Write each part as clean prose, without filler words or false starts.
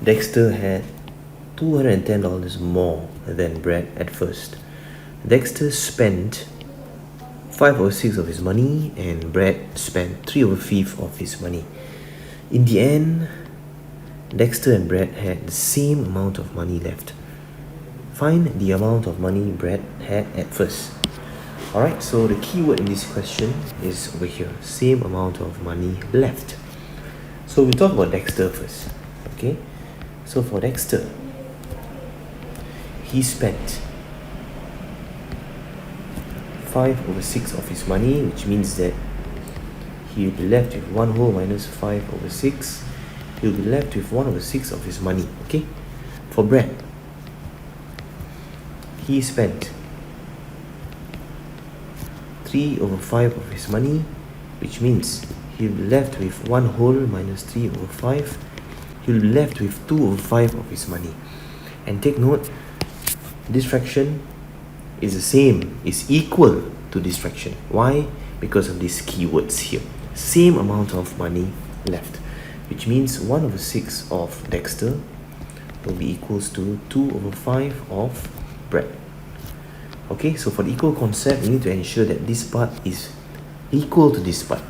Dexter had $210 more than Brad at first. Dexter spent 5/6 of his money and Brad spent 3/5 of his money. In the end, Dexter and Brad had the same amount of money left. Find the amount of money Brad had at first. Alright, so the key word in this question is over here, same amount of money left. So we'll talk about Dexter first. Okay, so for Dexter, he spent 5/6 of his money, which means that he will be left with 1 whole minus 5/6. He will be left with 1/6 of his money. Okay, for Brad, he spent 3/5 of his money, which means he will be left with 1 whole minus 3/5. He will be left with 2/5 of his money. And take note, this fraction is the same, is equal to this fraction. Why? Because of these keywords here. Same amount of money left, which means 1/6 of Dexter will be equals to 2/5 of Brad. Okay, so for the equal concept, we need to ensure that this part is equal to this part.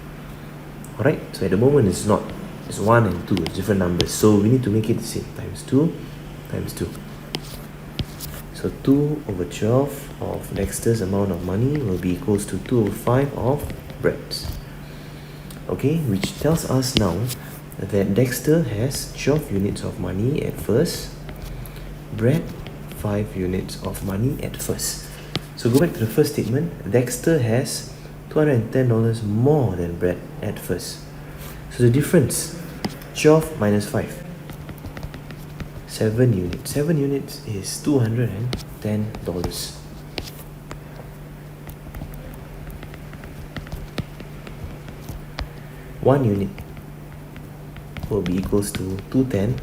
Alright, so at the moment it's not. It's 1 and 2, it's different numbers. So we need to make it the same. Times 2, times 2. So 2/12 of Dexter's amount of money will be equals to 2/5 of Brad's. Okay, which tells us now that Dexter has 12 units of money at first. Brad, 5 units of money at first. So go back to the first statement. Dexter has $210 more than Brad at first. So the difference, 12 minus 5, 7 units. 7 units is $210. One unit will be equals to 210.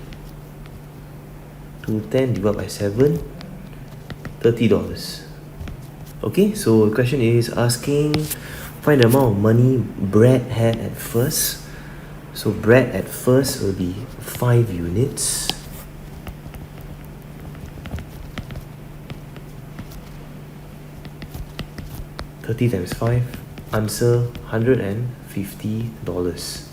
210 divided by 7, $30. Okay, so the question is asking, find the amount of money Brad had at first. So Brad at first will be 5 units. $30 times 5, answer $150.